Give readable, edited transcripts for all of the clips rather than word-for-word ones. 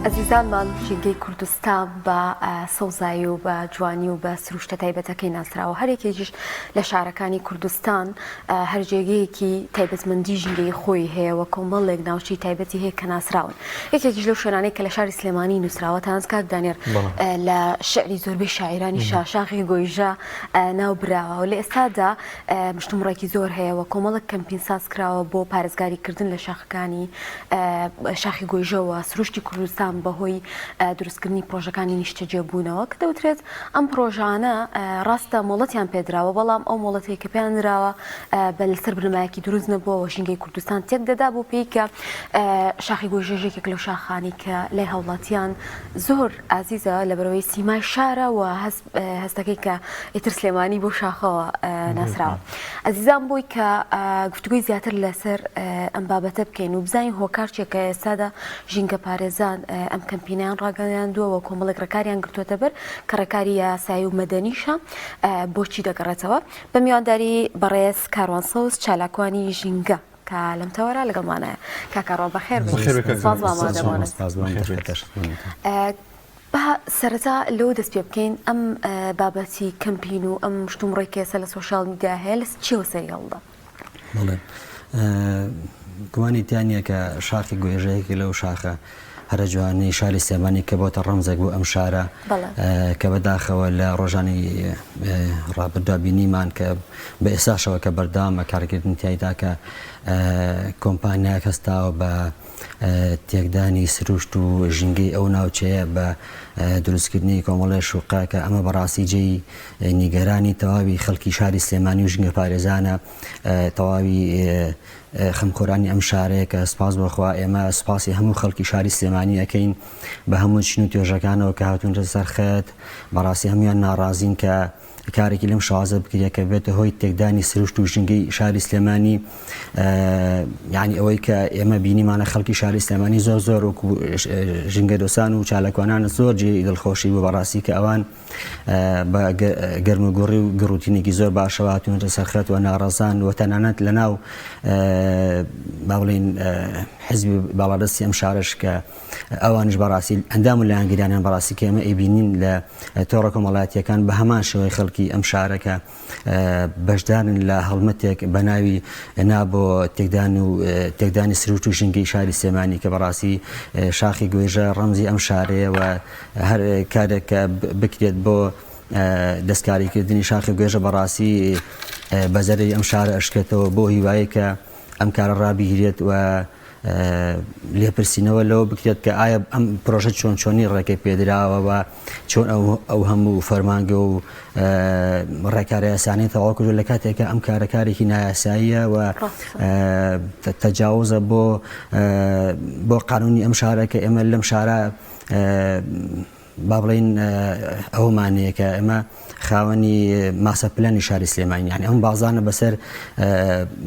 ئەزیزانمان ژینگەی کوردستان بە سەوزایی و بە جوانی و بە سروشتە تایبەتەکەی ناسراوە هەرێکێکیش لە شارەکانی کوردستان هەرجێگەیەکی تایبەتمەندی ژینگەی خۆی هەیە و کۆمەڵێک ناوچەی تایبەتی هەیە کە ناسراون یەکێکیش لەو شوێنانەی کە لە شاری سلێمانی نووسراوە تانز کاک دانێر لە شعری زۆربەی شاعیرانی شاشاخی گۆیژە ناو براوە و لە ئێستادا مشتومڕێکی زۆر هەیە و کۆمەڵێک کەمپین ساز کراوە بۆ پارێزگاریکردن لە شاخەکانی شاخی گۆیژەوە سروشتی کوردستان بەهۆی دروستکردنی پرۆژەکانی نیشتەجێبوونەوە کە دەوترێت ئەم پرۆژانە ڕاستە مۆڵەتیان پێدراوە بەڵام ئەو مۆڵەتەیە کە پێیان دراوە بە لەسەر بنەمایەکی دروست نەبووەوە ژینگەی کوردستان تێک دەدا بۆ پێی کە شاخی گۆیژەژێکێک لەو شاخانی کە لای هەوڵاتیان زۆر ئازیزە لە بەرەوەی سیمای شارە و هەستەکەی کە ئیتر سلێمانی بۆ شاخەوە ناسراوە ئەزیزان بۆی کە گفتوگوی زیاتر لەسەر ئەم بابەتە بکەین و بزانین هۆکارچێک کە ئێستادا ژینگە پارێزان ئەم کەمپینیان ڕاگەیاندووە کۆمەڵێک ڕێکاریان گرتووەتە بەر کە ڕێکاری یاسایی و مەدەنیشە بۆچی دەگەڕێتەوە بە میوانداری بەڕێز کاروان سەوز چالاکوانی ژینگە کە لەم تەوەرە لەگەڵمانایە کاکاڕۆ بەخێر بە سەرەتا لەو دەست پێ بکەین ئەم بابەتی کەمپین و ئەم شتومڕێک کێسە لە سۆشیال میدیا هەیە لە چیوە سەریاڵدا بڵێ گومانی تیانە کە شاخی گوێژەیەکی لەو شاخە هەرە جوانی شاری سێمانی کە بۆتە ڕەمزێک بوو ئەم شارە کە بەداخەوە لە ڕۆژانی ڕابردووا بینیمان کە بە ئێساشەوە کە بەردامە کارکردن تایدا کە کۆمپانیاک هەستاوە بە تێکدانی سروشت و ژینگەی ئەو ناوچەیە بە دروستکردنی کۆمەڵێ شوقا کە ئەمە بەڕاستی جێی نیگەرانی تەواوی خەڵکی شاری سلێمانی و ژینگە پارێزانە تەواوی خەمخۆرانی ئەم شارەیە کە سپاس بۆخوا ئێمە سپاسی هەموو خەڵکی شاری سلێمانی ئەەکەین بە هەموو چین و توێژەکانەوە کە هاتوونە سەرخەت بەڕاستی هەمویان ناڕازین کە کارێکی لەم شازە بکرێت کە بێتە هۆی تێکدانی سروشت و ژینگەی شاری سلێمانی یعنی ئەوەی کە ئێمە بینیمانە خەڵکی شاری سلێمانی زۆر زۆر وەکو ژینگە دۆسان و چالاکوانانە زۆر جێ دڵخۆشی بوو بەڕاستی کە ئەوان بە گەرموگوڕی و گڕوتینێکی زۆر باشەوە هاتوونە سەرخەت و ناڕەزان و تەنانەت لەناو با بڵێن حزبی باڵادەستی ئەم شارش کە ئەوانش بەڕاستی ئەندام و لایەنگیریانیان بەڕاستی کە ئێمە ئەیبینین لە تۆڕە کۆمەڵایەتیەکان بە هەمان شێوەی خەڵکی ئەم شارەکە بەشدارن لە هەڵمەتێک بە ناوی بۆ تێکدانی سروشت و ژینگەی شاری سلێمانی کە بەڕاستی شاخی گوێژە ڕەمزی ئەم شارەیە و هەر کارێک کە بکرێت بۆ دەستکاریکردنی شاخی گوێژە بەڕاستی بەزەرەی ئەم شارە ئەشکێتەوە بۆ هیوایە کە ئەم کارە ڕابگیرێت و لێپرسینەوە لەوە بکرێت کە ئایا ئەم پرۆژە چۆنی ڕێکەی پێدراوە و چۆن ئەو هەموو فەرمانگە و ڕێکارە یاسانی تەواو کردو لە کاتێکە ئەم کارەکارێکی نایاساییە و تەجاوزە بۆ قانونی ئەم شارە کە ئێمە لەم شارە با بڵێن ئەومانەیە کە ئێمە خاوەنی ماسەپلانی شاری سلێمانی یعنی ئەم بازانە بەسەر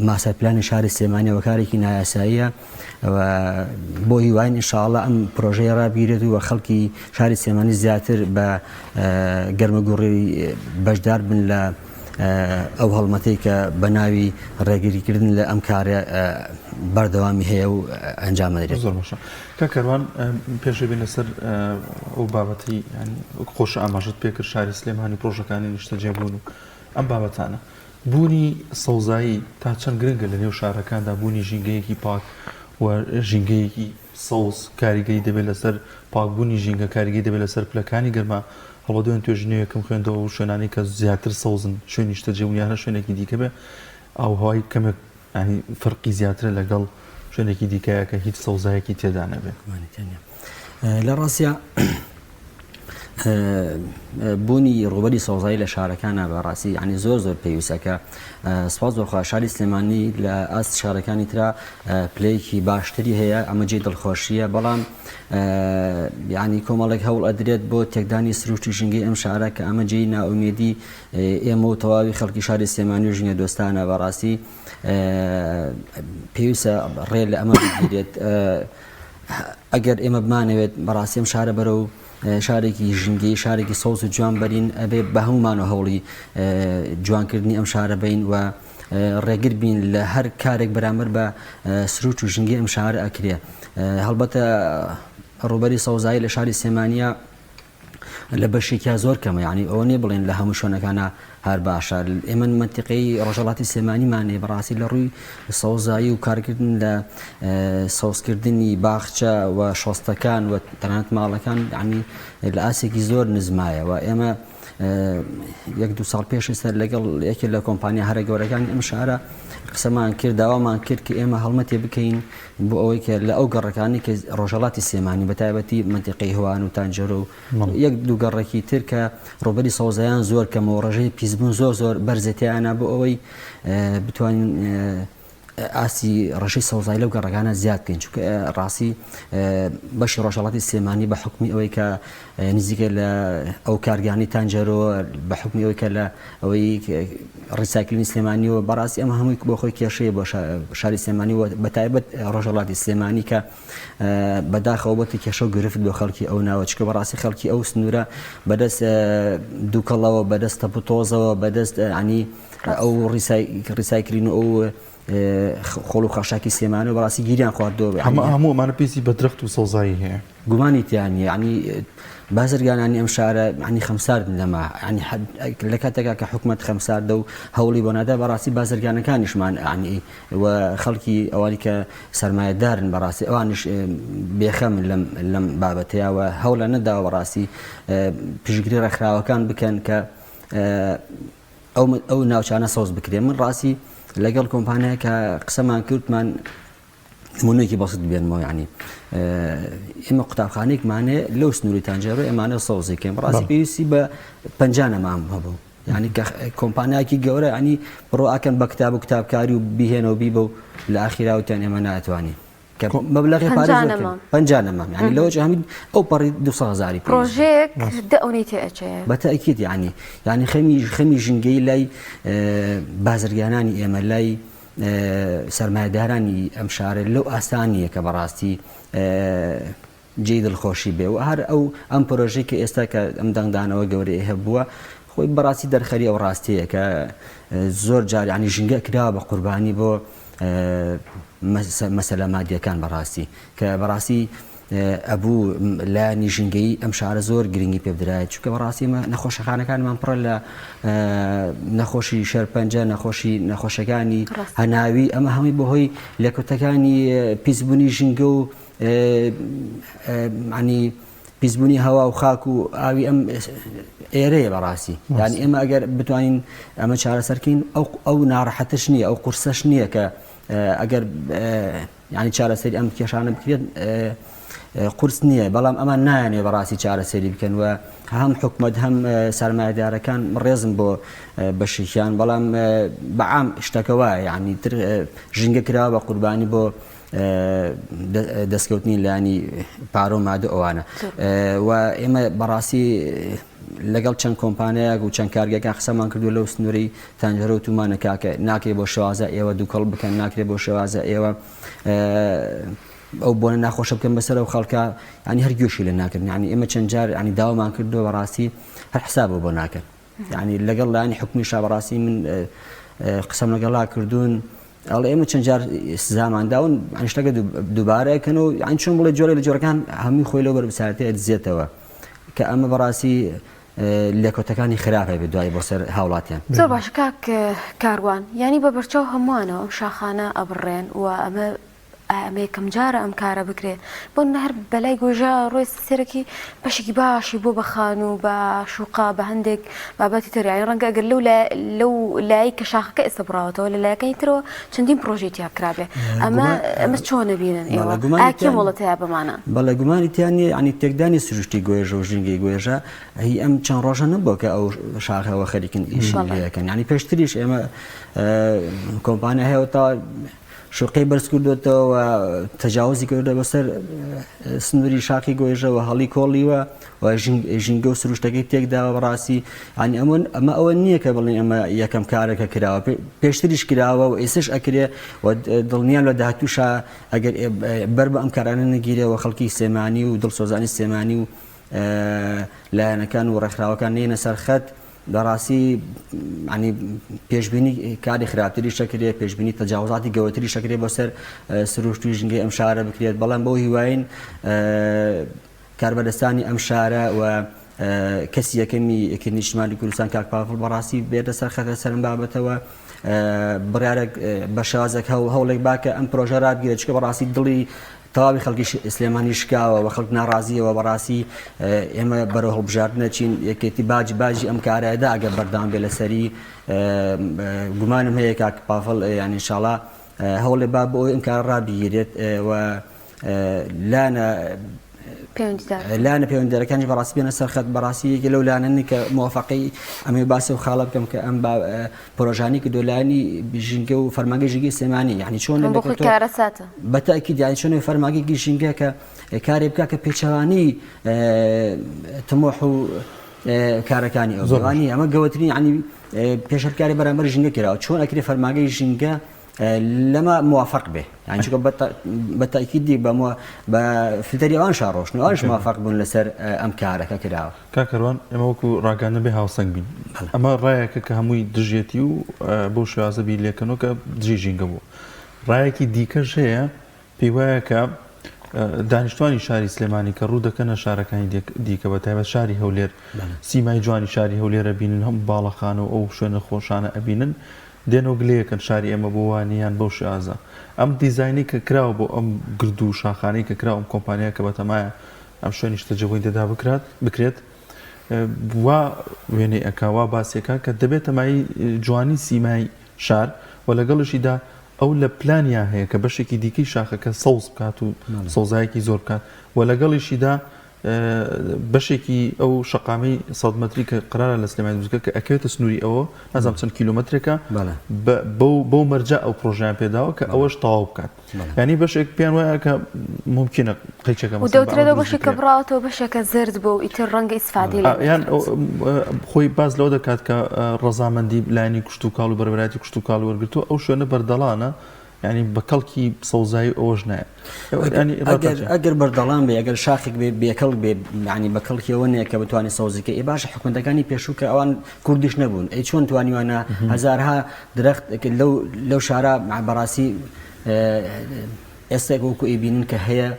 ماسەپلانی شاری سلێمانی و کارێکی نایاساییە بۆ هیواین ئینشاءڵڵا ئەم پرۆژەیە ڕابگیرێت و خەڵکی شاری سلێمانی زیاتر بە گەرمەگوڕی بەشدار بن لە ئەو هەڵمەتەی کە بە ناوی ڕێگریکردن لە ئەم کارە بەردەوامی هەیە و ئەنجام دەدرێت. زۆر باشە کاکەروان پێشەوی بێنە سەر ئەو بابەتی خۆشە ئاماژت پێکرد شاری سلێمانی پرۆژەکانی نیشتەجێبوون و ئەم بابەتانە بوونی سەوزایی تا چەند گرنگە لە نێو شارەکاندا بوونی ژینگەیەکی پاک و ژینگەیەکی سەوز کاریگەری دەبێت لەسەر پاکبوونی ژینگە کاریگەری دەبێت لەسەر پلەکانی گەرما هەڵبە دوێن توێژنەوەکەم خوێندەوە و شوێنانی کە زیاتر سەوزن شوێنی نیشتەجێبوونیانە شوێنێکی دیکە بێ ئاوهەوای کەمێک فەرقی زیاترە لەگەڵ شوێنێکی دیکەیە کە هیچ سەوزایەکی تێدا نەبێت. لە ڕاستیە بوونی ڕوبەری سەوزایی لە شارەکانە بەڕاستی ینی زۆر زۆر پێویستەکە سپاس زۆرخوا شاری سلێمانی لە ئاست شارەکانی ترا پلەیەکی باشتری هەیە ئەمە جێی دڵخۆشیە بەڵام ینی کۆمەڵێک هەوڵ ئەدرێت بۆ تێکدانی سروشت و ژینگەی ئەم شارە کە ئەمە جێی ناومێدی ئێمە و تەواوی خەڵکی شاری سلێمانی و ژینگە دۆستانە بەڕاستی پێویستە ڕێ لە ئەمە بگیرێت ئەگەر ئێمە بمانەوێت بەڕاستی ئەم شارە بەرەو شارێکی ژینگەی شارێکی سەوز و جوان بەرین ئەبێ بە هەمومانە هەوڵی جوانکردنی ئەم شارە بین و ڕێگر بین لە هەر کارێک بەرامبەر بە سروشت و ژینگەی ئەم شارە ئەکرێ هەڵبەتە ڕوبەری سەوزایی لە شاری سلێمانیە لە بەشێکیا زۆر کەمە، یعنی ئەوە نیە بڵێن لە هەموو شوێنەکانە هەر باشە. ئێمە منتیقەی ڕۆژهەڵاتی سلێمانیمانێ بەڕاستی لە ڕووی سەوزایی و کارکردن لە سەوزکردنی باخچە و شۆستەکان و تەنانەت ماڵەکان ینی لە ئاسێکی زۆر نزمایە و ئێمە یەک دو ساڵ پێش سەر لەگەڵ یەکێک لە کۆمپانیا هەرە گەورەکانی ئەم شارە قسەمان کرد، داوامان کرد کە ئێمە هەڵمەتێ بکەین بۆ ئەوەی کە لە ئەو گەڕەکانی کە ڕۆژهەڵاتی سلێمانی بەتایبەتی منتیقەی هەوان و تانجەرۆ و یەک دوو گەڕێکی تر کە ڕوبەری سەوزاییان زۆر کەمە و ڕێژەی پیسبوون زۆر بەرزێتیانە بۆ ئەوەی بتوانین ئاسی ڕێژەی سەوزایی لەو گەڕەکانە زیاد بکەین، چونکە ڕاستی بەشی ڕۆژهەڵاتی سلێمانی بە حکمی ئەوەی کە نزیکە لە ئەو کارگانی تانجەرۆ بە حکمی ئەوەی کە لە ئەوەی ڕیسایکلینی سلێمانی و بەڕاستی ئەمە هەمووی بۆ خۆی کێشەیە بۆ شاری سلێمانی و بەتایبەت ڕۆژهەڵاتی سلێمانی کە بەداخەوە بۆتی کێشە و گرفت بۆ خەڵکی ئەو ناوە، چکە بەڕاستی خەڵکی ئەو سنوورە بەدەست دووکەڵەوە بەدەست تەپوتۆزەوە بەدەست عنی ئەو ڕیسایکلین و ئەو خۆڵ و خەشاکی سلێمانی و بەڕاستی گیریان خواردەوە هەموو ئەمانە پێیسی بە درەخت و سەوزایی هەیە گومانی تیانی ینی بازرگانانی ئەم شارە ینی خەمسارد لەما ینی لە کاتێکا کە حکومەت خەمساردە و هەوڵی بۆ نادا بەڕاستی بازرگانەکانیشمان ینی و خەڵکی ئەوانی کە سەرمایەدارن بەڕاستی ئەوانش بێخەمن لەم بابەتەیە و هەوڵە نەداوە بەڕاستی پشتگیری ڕێکخراوەکان بکەن کە ئەو ناوچانە سەوز بکرێن. من ڕاستی لەگەڵ کۆمپانیای کە قسەمان کردمان نمونەیەکی بەسیط بێنمەوە، ینی ئێمە قوتابخانەیەکمانێ لەو سنووری تانجەرۆ ئێمانە سەوزێکین بەڕاستی پێویستی بە 50 نەمام هەبوو، ینی کۆمپانیایەکی گەورە ینی بڕۆ ئاکەن بە کتاب و کتابکاری و بیهێنەوە بیبە و لە ئاخیراوتیان ئێمە ناتوانین مەبلەغی پارێز 50 نەمام، ینی لەوەش هەمید ئەو پەڕی 200,000 پرۆژێک دەونی تێئەچێت بەتەئکید ینی خەمی ژینگەی لای بازرگانانی ئێمە لای سەرمایەدارانی ئەم شارە لەو ئاسانیە کە بەڕاستی جێی دڵخۆشی بێ و هەر ئەم پرۆژەی کە ئێستا کە ئەم دەنگدانەوە گەورەی هەبووە خۆی بەڕاستی دەرخەری ئەو ڕاستەیە کە زۆر جار ینی ژینگە کراوە بە قوربانی بۆ مەسەلە مادیەکان بەڕاستی کە بەڕاستی ئەبوو لایانی ژینگەی ئەم شارە زۆر گرنگی پێ بدرایێت، چونکە بەڕاستی نەخۆشەخانەکانمان پڕە لە نەخۆشی شەرپەنجە نەخۆشەکانی هەناوی ئەمە هەمووی بەهۆی لێکوتەکانی پیسبوونی ژینگە و ینی پیسبوونی هەوا و خاک و ئاوی ئەم ئێرەیە بەڕاستی یعنی ئێمە ئەگەر بتوانین ئەمە چارەسەرکەین ئەو ناڕەحەتش نییە ئەو قورسەش نییە کە ئەگەر ینی چارەسەری ئەم کێشانە بکرێت قورس نییە، بەڵام ئەمان نایانێ بەڕاستی چارەسەری بکەن و هەم حکومەت هەم سەرمایەدارەکان ڕێزم بۆ بەشێکیان، بەڵام بەعام شتەکەوە ینی تر ژینگە کراوە بە قوربانی بۆ دەستکەوتنی لانی پارۆ و مادە ئەوانە و ئێمە بەڕاستی لەگەڵ چەند کۆمپانیایەک و چەند کارگەکان قسەمان کردو لەو سنووری تانجەرۆ و تومانە کاکە ناکرێت بۆ شێوازە ئێوە دووکەڵ بکەن، ناکرێت بۆ شێوازە ئێوە ئەو بۆنە ناخۆشە بکەن بەسەر ئەو خەڵکە ینی هەرگوێشی لە ناکردن، ینی ئێمە چەند جار ینی داوامان کردو بەڕاستی هەر حسابە بۆ ناکەن، ینی لەگەڵ لایانی حکومیشا بەڕاستی من قسەم لەگەڵا کردوون ئەڵێ ئێمە چەند جار سزامان داون شتەکە دووبارەکەن و یان چۆن بڵێ جۆرە لە جۆرەکان هەمووی خۆی لەو بەربساتەیە دزێتەوە کە ئەمە بەڕاستی لێکۆتەکانی خراپە بێ دوای بۆ سەر هاوڵاتیان. زۆر باش کاک کاروان، ینی بە بەرچاو هەمووانەوە ئەم شاخانە ئەبڕێن و ئەمە یەکەم جارە ئەم کارە بکرێت بۆ هەر بەلای گۆژە ڕۆی سێرەکی بەشێکی باشی بۆ بەخان و بە شوقا بە هەندێک بابەتی تریایی ڕەنگە ئەگەر لەو لای کە شاخەکە ئێستا بڕاوەتەوە لە لایەکانی ترەوە چەندین پرۆژێ تیا کرابێ ئەمە چۆن نەبینن ئێوە ئاکی وڵەتەیە بمانە بەڵێ گومانی تیانی ینی تێکدانی سروشتی گوێژە و ژینگەی گوێژە هی ئەم چەند ڕۆژە نەبووە کە ئەو شاخەوە خەریکن ئیشەکەن ینی پێشتریش ئێمە کۆمپانیا هەیە تا شوقی بەرز کردوێتەوە تەجاوزی کردە بەسەر سنووری شاخی گوێژەوە هەڵی کۆڵیوە و ژینگە و سروشتەکەی تێکداوە بەڕاستی ینی ئەمە ئەوە نییە کە بڵێن ئەمە یەکەم کارێکە کراوە پێشتریش کراوە و ئێسش ئەکرێ و دڵنیان لە داهاتووشە ئەگەر بەر بە ئەم کارانە نەگیرێەوە خەڵکی سلێمانی و دڵسۆزانی سلێمانی و لایەنەکان و ڕێکخراوەکان نێنە سەر خەت بەڕاستی ینی پێشبینی کاری خراپتری شەکرێت پێشبینی تەجاوزاتی گەورەتری شەکرێت بۆ سەر سروشتی ژنگی ئەم شارە بکرێت بەڵام بۆ هیواین کاربەدەستانی ئەم شارە و کەسی یەکەمی یەکێتی نیشتیمانی کوردستان کاک پاڤڵ بەڕاستی بێتە سەر خەتە سەرم بابەتەوە بڕیارێک بە شێوازێک هەوڵێک باکە ئەم پرۆژە ڕابگیرێت چکە بەڕاستی دڵی تەواوی خەڵکی سلێمانی شکاوە و خەڵک ناڕازیەوە بەڕاستی ئێمە بەرەو هەڵبژاردنە چین یەکێتی باجی ئەم کارایەدا ئەگە بەردام بێ لەسەری گومانم هەیە کاک پاڤڵ یانی ئینشاڵڵا هەوڵێ با بۆ ئەم کار ڕابگیرێت و لانە پەیوەندیدارەکانی بەڕاستی بێنە سەر خەت بەڕاستی لەو لانەنی کە موافقەی ئەمێ باسی و خاڵە بکەم کە ئەم پرۆژانی کە دۆلانی ژینگە و فەرمانگەی ژینگەی سلێمانی یعنی چۆن بەتاکید یانی چۆن فەرمانگەی ژینگە کە کارێ بکە کە پێچەوانی تمۆح و کارەکانی ئەوانی ئەمە گەوەترین ینی پێشەرکاری بەرامبەر ژینگە کراوە چۆن ئەکرێ فەرمانگەی ژینگە لەمە موافق بێ یان چکە بەتاکیدی بە فلتەری ئەوان شاڕۆشن ئەوانش موافق بوون لەسەر ئەم کارەکە کراوە کاکەڕوان ئێمە وەکو ڕاگانە بێ هاوسەنگ بین ئەمە ڕایەکە کە هەمووی دژێتی و بۆ شێوازە بیر لێکەنەوە کە دژی ژینگە بوو ڕایەکی دیکەش هەیە پێی وایە کە دانیشتوانی شاری سلێمانی کە ڕوو دەکەنە شارەکانی دیکە بە تایبەت شاری هەولێر سیمای جوانی شاری هەولێرە بینن هەم باڵەخانە و ئەو شوێنە خۆشانە ئەبینن دێنەوە گلەیەکەن شاری ئێمە بۆ وانیان بەو شێوازە ئەم دیزاینی کە کراوە بۆ ئەم گرد و شاخانەی کە کراوە ئەم کۆمپانیا کە بەتەمایە ئەم شوێنی شتەجەبووی دەدا بکرێت وا وێنەی ئەکاوا باسیەکە کە دەبێت تەمایی جوانی سیمای شار و لەگەڵشیدا ئەو لە پلانیا هەیە کە بەشێکی دیکەی شاخەکە سەوز بکات و سەوزایەکی زۆر بکات و لەگەڵیشیدا بەشێکی ئەو شەقامی 100 مەتری کە قرارە لە سلێمانی بزگە کە ئەکەوێتە سنووری ئەوە نازام چەند کیلومترێکە بەو مەرجە ئەو پرۆژیان پێداوە کە ئەوەش تەواو بکات ینی بەشێک پێیان وایە کە ممکنە قەیچەکە دەوترێتەوە بەشێکە بڕاوەتەوە بەشێکە زرد بۆ و ئیتر ڕەنگە ئیسفادی یان خۆی باز لەوە دەکات کە ڕەزامەندی لایەنی کوشت و کاڵ و بەرەبەرایەتی کوشت و کاڵ وەرگرتووە ئەو شوێنە بەردەڵانە ینی بە کەڵکی سەوزایی ئەوەش نایە ئەگەر بەردەڵام بێ ئەگەر شاخێک بێ بێکەڵ بێ ینی بە کەڵکیەوە نیە کە بتوانێت سەوزیکە ئێ باشە حکوومەتەکانی پێشوو کە ئەوان کوردیش نەبوون ئەی چۆن توانیوانە هەزارها درەخت لەو شارە بەڕاستی ئێستێک وەکو ئەیبینن کە هەیە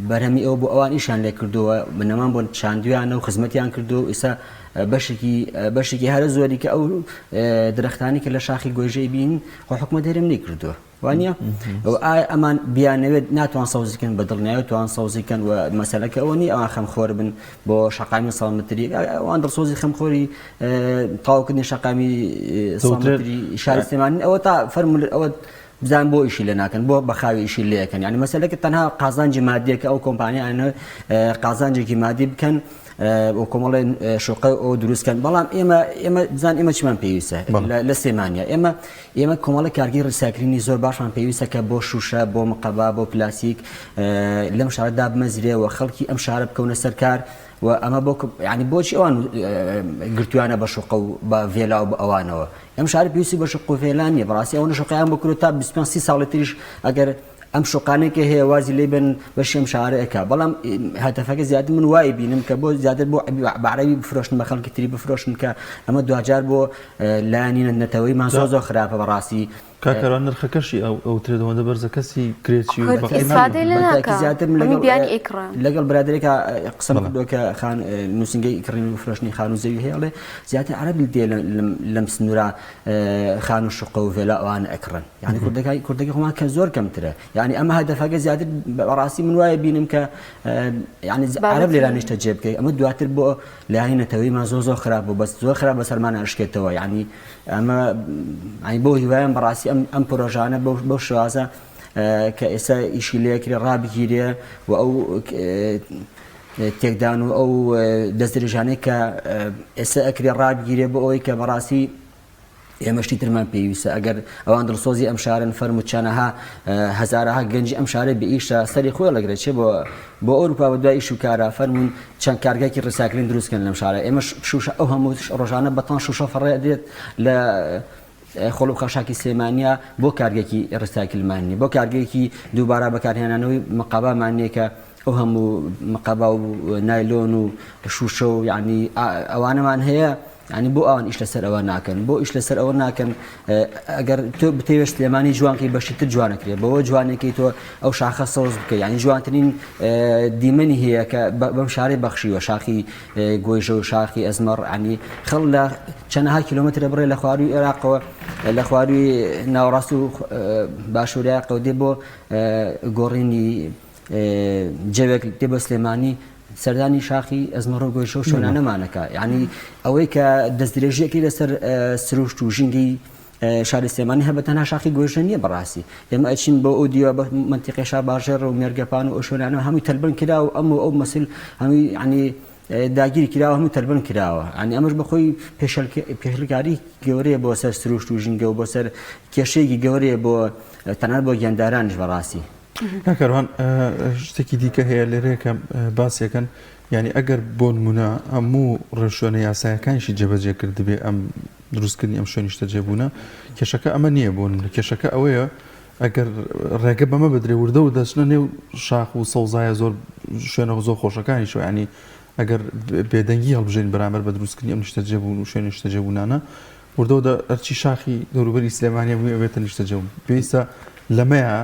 بەرهەمی ئەو بۆ ئەوان ئیشان لێ کردووە بنەمان بۆ چاندویانە و خزمەتیان کردو ئێستا بەشێکی هەرە زۆری کە ئەو درەختانی کە لە شاخی گۆیژەی بین خۆ حکومەت هەرێم نەیکردووە وانە ئەمان بیانەوێت ناتوان سەوزیکەن بە دڵنیاوی توان سەوزیکەن و مەسەلەکە ئەوە نی ئەوان خەمخۆر بن بۆ شەقامی 100 مەتری ئەوان دڵسۆزی خەمخۆری تاوکردنی شەقامی 100 مەتری شاری سلێمانی ئەوە تا فەرمول ئەوە بزان بۆ ئیشی لێ ناکەن بۆ بەخاوی ئیشی لێەکەن ینی مەسەلەکە تەنها قازانجی مادیەکە ئەو کۆمپانیانە قازانجێکی مادی بکەن و کۆمەڵێن شوقە ئەو دروستکەن بەڵام ئێمە بزان ئێمە چمان پێویستە لە سلێمانیا ئێمە کۆمەڵی کارگەری ڕیسایکلینی زۆر باشمان پێویستە کە بۆ شوشە بۆ مقەبا بۆ پلاسیک لەم شارەدا بمەزرێەوە خەڵکی ئەم شارە بکەونە سەرکار و ئەمە بۆ ینی بۆچی ئەوان گرتوانە بە شوقە و بە ڤێلا و بە ئەوانەوە ئەم شارە پێویستی بە شوق و ڤێلان نیە بەڕاستی ئەوە شوقیان بکرێت تا 25 ساڵی تریش ئەگەر ئەم شوقانێکە هەیە وازی لێ بن بەشی ئەم شارەیەکە بەڵام هەتەفەکە زیاتر من وای بینم کە بۆ زیاتر بۆ بەعرەبی بفرۆشن بە خەڵکی تری بفرۆشن کە ئەمە دوجار بۆ لایەنی نەتەوەی مازۆ خراپە بەڕاستی کاکەڕوان نرخەکەشی ئەو ترێدەوەندە بەرزە کەسی کرێکی لەگەڵ برادێکە قسەم کردووە خان نووسنگی کڕین و فرۆشتنی خان و زەوی هەیەڵێ زیاتر عەرەبی دێ لەم سنوورە خان و شوقە و ڤێلا ئەوانە ئەکڕن یعنی کوردەکەی خۆمان کە زۆر کەمترە یعنی ئەمە هەدەفەکە زیاتر بەڕاستی من وایە بینم کە یعنی عەرەب لێران نیشتە جێ بکەی ئەمە دواتر بۆ لایەنی نەتەوەیمان زۆر خراپ بوو بەس زۆر خراپ بەسەرمان ئەشکێتەوە یعنی ئەمە بۆ هیوایان بەڕاستی ئەم پرۆژانە بەو شێوازە کە ئێستا ئیشی لێکرێ ڕابگیرێ و ئەو تێکدان و ئەو دەستدرێژانەی کە ئێستا ئەکرێ ڕابگیرێ بۆ ئەوەی کە بەڕاستی ئێمەشتی ترمان پێویستە ئەگەر ئەوان دڵسۆزی ئەم شارن فەرموچانەها هەزارەها گەنجی ئەم شارە بە ئیشە سەری خۆی لەگرێت چێ بۆ ئەوروپا بە دوای ئیش و کارە فەرمون چەند کارگەکی ڕیسایکلین دروستکەن لەم شارە ئێمە شوشە ئەو هەموو ڕۆژانە بەتان شوشە فەڕێ دێت لە خۆڵ خەشاکی سلێمانیا بۆ کارگێکی ڕیسایکلمانی بۆ کارگەیەکی دووبارە بەکارهێنانەوەی مەقەبامانەیە کە ئەو هەموو مەقەبا و نایلۆن و شوشە و یعنی ئەوانەمان هەیە ینی بۆ ئەوان ئیش لەسەر ئەوە ناکەن بۆ ئیش لەسەر ئەوە ناکەن ئەگەر تۆ بتەوێت سلێمانی جوانکەی بەشی تر جوانەکرێت بەوە جوانەکەی تۆ ئەو شاخە سەوز بکە ینی جوانترین دیمەنی هەیە کە بەم شارەی بەخشیوە شاخی گۆیژە و شاخی ئەزمەڕ ینی خەڵ لە چەندەها کیلۆمەترە بڕێ لە خواروی عێراقەوە لە خواروی ناوەڕاست و باشووری عێراقەوە دێ بۆ گۆڕینی جەوێک دێ بە سلێمانی سەردانی شاخی ئەزمەڕ و گۆیژە و شوێنانەمانەکە یعنی ئەوەی کە دەستدرێژیەکی لەسەر سروشت و ژینگەی شاری سلێمانی هەبە تەنها شاخی گۆیژە نییە بەڕاستی ئێمە ئەچین بۆ ئەو دیوە بە منتیقی شاباژێر و مێرگەپان و ئەو شوێنانە هەمووی تەلبن کرا و ئەو مەسیل هەمووی ینی داگیری کراوە هەموو تەلبن کراوە ینی ئەمەش بەخۆی پێشلکاری گەورەیە بۆ سەر سروشت و ژینگە و بۆ سەر کێشەیەکی گەورەیە بۆ تەنانەت بۆ گەندارانیش بەڕاستی ناکەروان شتێکی دیکە هەیە لێرەیەکە باسیەکەن ینی ئەگەر بۆ نمونە هەموو ڕێشوێنە یاسایەکانیشی جێبەجێ کردبێ ئەم دروستکردنی ئەم شوێنیشتە جێبوونە کێشەکە ئەمە نییە بۆ کێشەکە ئەوەیە ئەگەر ڕێگە بەمە بدرێ وردە و دەچنە نێو شاخ و سەوزایە زۆر شوێنە زۆر خۆشەکانی شو ینی ئەگەر بێدەنگی هەڵبژێن بەرامبەر بە دروستکردنی ئەم نیشتە جێبوون و شوێنی نیشتە جێبوونانە وردەوە ئەرچی شاخی دەوروبەری سلێمانیە بووی ئەوێتە نیشتە جێبوون پێویستە لەمەیە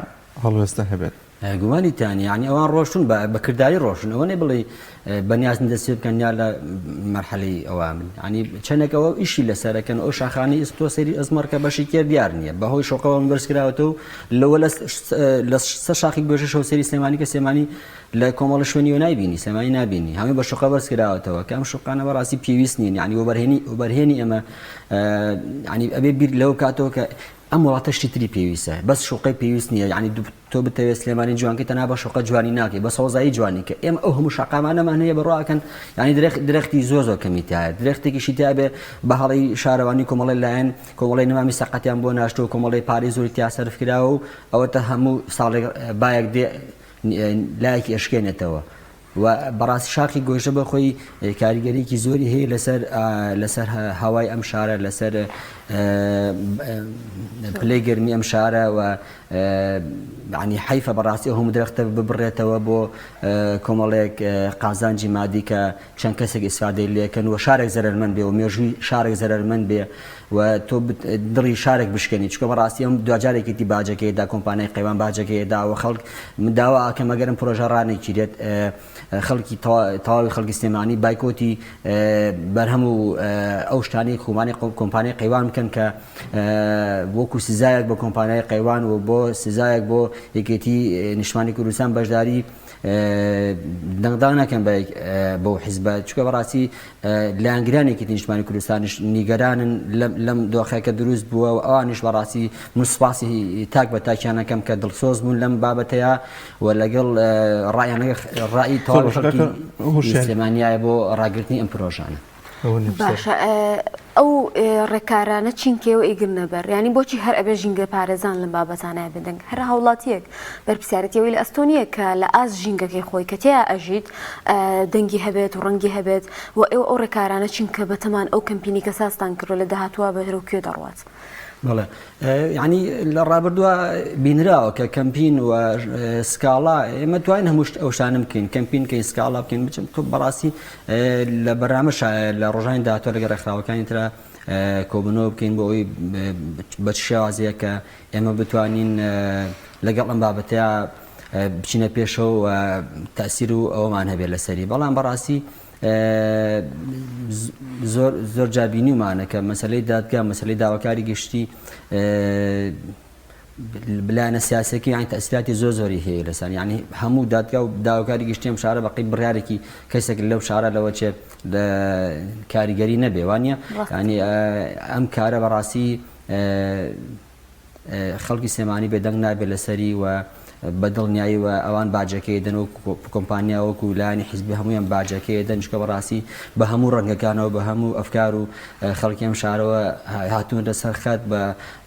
هەڵوێستە هەبێت گومانی تانی ینی ئەوان ڕۆشتون بەکردداری ڕۆشن ئەوە نێ بڵێ بەنیازن دەسێ بکەن یا لە مەرحەلەی ئەوامن ینی چەندێکەوە ئیشی لەسەرەکەن ئەو شاخانی ئستۆ سەری ئەزمەڕکە بەشی کێ دیار نییە بەهۆی شۆقەوە بەرزکراوەتەوە لەوە لە سە شاخی گۆژە شەو سەری سلێمانی کە سلێمانی لە کۆمەڵە شوێنیەوە نایبینی سلێمانی نابینی هەمووی بە شۆقە بەرزکراوەتەوە کە ئەم شۆقانە بەڕاستی پێویست نین ینی وەبەرهێنی ئەمە ینی ئەبێ بیر لەو کاتەوە کە ئەم وڵاتە شتی تری پێویستە بەس شوقی پێویست نییە ینی تۆ بتەوێت سلێمانی جوانکە تەنها بە شوقە جوانی ناکەی بە سەوزایی جوانی کە ئێمە ئەو هەموو شقامانەمان هەیە بەڕواکەن ینی درەختی زۆ کەمیتایە درەختێکیشی تا بێ بە هەڵی شارەوانی کۆمەڵی لایەن کۆمەڵی نەمامی سەقەتیان بۆ ناشتۆ و کۆمەڵی پارەی زۆری تیا سەرف کراوە و ئەوەتە هەموو ساڵێک بایەک دێ لایەکی ئەشکێنێتەوە و بەڕاستی شاخی گۆژە بەخۆی کاریگەریکی زۆری هەیە لەسەر هەوای ئەم شارە لەسەر پلەی گەرمی ئەم شارە و ینی حیفە بەڕاستی هەموو درەختە ببڕێتەوە بۆ کۆمەڵێک قازانجی مادی کە چەند کەسێک ئیسفادەی لێکەن و شارێک زەرمەند بێ و مێژووی شارێک زەرمەند بێ و تۆ دڵی شارێک بشکێنی چکە بەڕاستی ئەم دوجارێکیتی باجەکەیدا کۆمپانیای قەیوان باجەکەیدا و خەڵک داوا ئاکەم ئەگەرم پرۆژە ڕانێکی دێت خەڵکی تەواوی خەڵکی سلێمانی بایکۆتی بەرهەموو ئەو شتانی خومانی کۆمپانیای قەیوان بکەن کە وەکو سزایەک بە کۆمپانیای قەیوان و بۆ سزایەک بۆ یەکێتی نیشتمانی کوردستان بەشداری دەنگدان نەکەن بەو حیزبە چکە بەڕاستی لایەنگرانێکی نیشتمانی کوردستانیش نیگەرانن لەم دۆخەکە دروست بووە و ئەوانیش بەڕاستی من سوپاسی تاک بە تاکیانەکەم کە دڵسۆز بوون لەم بابەتەیە و لەگەڵ ڕای تەواوی خەڵکی سلێمانیایە بۆ ڕاگررتنی ئەم پرۆژانە. باشە ئەو ڕێکارانە چینکێەوە ئیگر نەبەر ینی بۆچی هەر ئەبێ ژینگە پارێزان لەم بابەتانە بدەنگ هەر هاوڵاتیەک بەرپسیارەتەوەی لە ئەستۆنیە کە لە ئاز ژینگەکەی خۆی کە تیا ئەژیت دەنگی هەبێت و ڕەنگی هەبێت و ئەو ڕێکارانە چینکە بەتەمان ئەو کەمپینی کە ساستان کردو لە داهاتوە بەهرە و کوێ دەڕوات. بەڵێ ینی لە ڕابردووە بینراوە کە کەمپین و سکاڵا ئێمە توانین هەموو ئەو شانم بکەین کەمپین کەین سکاڵا بکەین بچم تۆ بەڕاستی لە بەرنامەش لە ڕۆژانی داهاتوە لەگە ڕێکخراوەکانی ترە کۆبنەوە بکەین بۆ ئەوی بە شێوازەیە کە ئێمە بتوانین لەگەڵ ئەم بابەتەیە بچینە پێشەوە و تاسیر و ئەوەمان هەبێت لەسەری بەڵام بەڕاستی زۆر جابینیمانە کە مەسلەی دادگا مەسلەی داواکاری گشتی بلایەنە سیاسەکە یانی تەسیراتی زۆری هەیە لەسەر ینی هەموو دادگا و داواکاری گشتی ئەم شارە بەقی بڕیارێکی کەسێک لەو شارە لەوە چێت لە کاریگەری نەبێ وانە ینی ئەم کارە بەڕاستی خەڵکی سلێمانی بێدەنگ نابێت لەسەری و بەدڵنیایی و ئەوان باجەکەی دەن و کۆمپانیا وەکو لایەنی حیزبی هەموویان باجەکەی دەن چکە بەڕاستی بە هەموو ڕەنگەکانەوە بە هەموو ئەفکار و خەڵکی ئەم شارەوە هاتوونە سەر خەت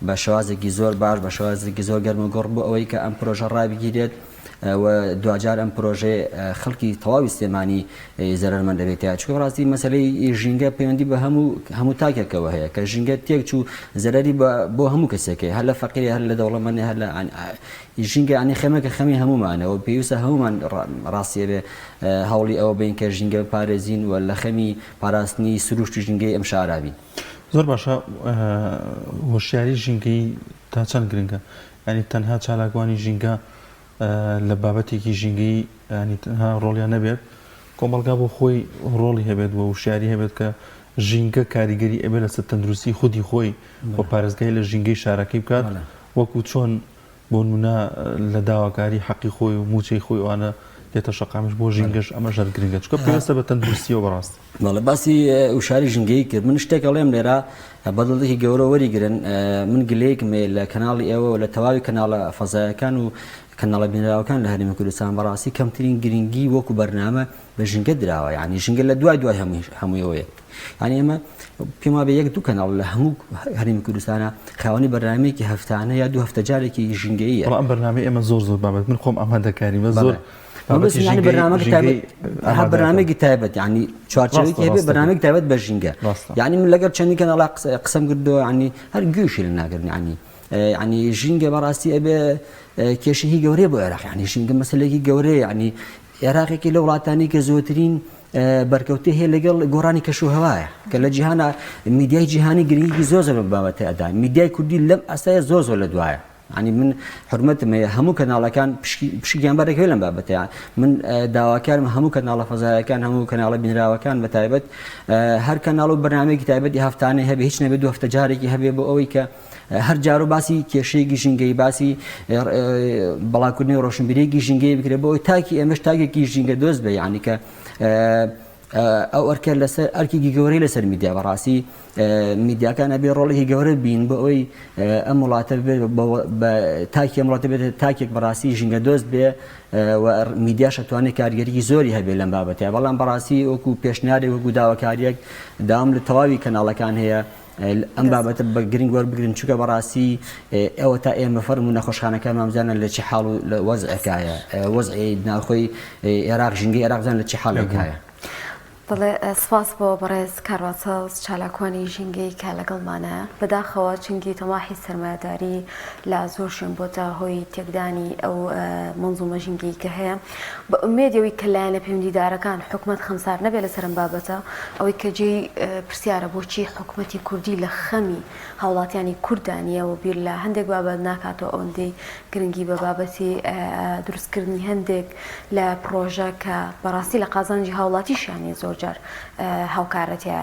بە شێوازێکی زۆر باش بە شێوازێکی زۆر گەرم و گۆڕ بۆ ئەوەی کە ئەم پرۆژە ڕابگیرێت و دوجار ئەم پرۆژێ خەڵکی تەواوی سلێمانی زەرمەند دەبێتە چکە ڕاستی مەسلەی ژینگە پەیوەندی بە هەموو تاکێکەوە هەیە کە ژینگە تێک چوو زەرری بۆ هەموو کەسێکی هەر لە فەقیری هەر لە دەوڵەمەندی هەر لە ژینگە ینی خەمەکە خەمی هەمومانەوە پێویستە هەمومان ڕاستیە بێ هەوڵی ئەوە بین کە ژینگە پارێزین و لە خەمی پاراستنی سروشتی ژینگەی ئەم شارابین. زۆر باشە هۆشیاری ژینگەی تا چەند گرنگە ینی تەنها چالاکوانی ژینگە لە بابەتێکی ژینگەی ینی تەنها ڕۆڵیان نەبێت کۆمەڵگا بۆ خۆی ڕۆڵی هەبێت و وشیاری هەبێت کە ژینگە کاریگەری ئەبێت لەسەر تەندروستی خودی خۆی بۆ پارێزگای لە ژینگەی شارەکەی بکات وەکو چۆن بۆ نمونە لە داواکاری حەقی خۆی و موچەی خۆی ئەوانە دێتە شەقامش بۆ ژینگەش ئەمە ژەر گرنگە چکە پێویستە بە تەندروستیەوە بەڕاست. بەڵێ باسی وشاری ژینگەی کرد من شتێک ئەڵێم لێرە بەدڵێکی گەورە وەریگرن من گلەیەکم لە کەناڵی ئێوە لە تەواوی کەناڵە فەزایەکان و کەناڵە بینراوەکان لە هەرێمی کوردستان بەڕاستی کەمترین گرنگی وەکو بەرنامە بە ژینگە دراوە ینی ژینگە لە دوای هەموویەوەیە ینی ئێمە پێم وابێ یەک دوو کەناڵ لە هەموو هەرێمی کوردستانە خاوەنی بەرنامەیەکی هەفتانە یا دوو هەفتە جارێکی ژینگەیە. ئەم بەرنامەی ئێمە زۆر بابەت من خۆم ئامادەکاری بە زۆر برنامەی تایبەت ینی چوارچێوەیەکی هەبێت برنامەی تایبەت بە ژینگە ینی من لەگەڵ چەندی کەناڵ قسەم کردەوە ینی هەر گوێشی لە ناگرن ینی ژینگە بەڕاستی ئەبێ کێشەی گەورەی بۆ عێراق ینی ژینگە مەسەلەیەکی گەورەیە ینی عێراقێکی لە وڵاتانی کە زۆرترین بەرکەوتێ هەیە لەگەڵ گۆڕانی کەشوهەوایە کە لە جیهانە میدیای جیهانی گرنگی زۆر بە بابەتە ئەدا میدیای کوردی لەم ئەستاە زۆر لە دوایە ینی من حرمەتم هەموو کەناڵەکان پشکیان بەرەکەوێ لەم بابەتەیە من داواکارم هەموو کەناڵە فەزایەکان هەموو کەناڵە بینراوەکان بە تایبەت هەر کەناڵ و بەرنامەیەکی تایبەتی هەفتانەی هەبێ هیچ نەبێت دو هەفتە جارێکی هەبێ بۆ ئەوەی کە هەر جار و باسی کێشەیەکی ژینگەی باسی بەڵاکردنی ڕۆشنبیرێکی ژینگەی بکرێت بۆ ئەوی تاکی ئێمەش تاکێکی ژینگە دۆست بێ ینی کە ئەو ئەرکە لەسەر ئەرکێکی گەورەی لەسەر میدیا بەڕاستی میدیاکان ئەبێ ڕۆڵێکی گەورە بین بۆ ئەوی ئەم وڵاتە بە تاکی ئەم وڵاتە بێت تاکێک بەڕاستی ژینگە دۆست بێ و میدیاش ئەتوانێت کارگەریی زۆری هەبێت لەم بابەتەیە بەڵام بەڕاستی وەکو پێشنیارێک وەکو داواکاریەک داوام لە تەواوی کەناڵەکان هەیە ئەم بابەتە بە گرنگ وەربگرن چونکە بەڕاستی ئێوە تا ئێمە فەرم و نەخۆشخانەکان مامزانە لە چی حاڵ و لە وەزعەکایە وەزعی ناوخۆی عێراق ژینگەی عێراقزان لە چی حاڵێکایە. بڵێ سپاس بۆ بەڕێز کارواتساوس چالاکوانی ژینگەی کە لەگەڵمانە بەداخەوە چنگی تەماحی سەرمایەداری لە زۆر شوێن بۆتە هۆی تێکدانی ئەو منزومە ژینگەی کە هەیە بە ئومێدەوەی کە لایەنە پەیوەندیدارەکان حکومەت خەمسار نەبێت لەسەر ئەم بابەتە ئەوەی کە جێی پرسیارە بۆچی حکومەتی کوردی لە خەمی هاوڵاتیانی کوردانیە و بیر لە هەندێک بابەت ناکاتەوە ئەوەندەی گرنگی بە بابەتی دروستکردنی هەندێک لە پرۆژە کە بەڕاستی لە قازانجی هاوڵاتیشیانی زۆر جار هاوکارەتەیە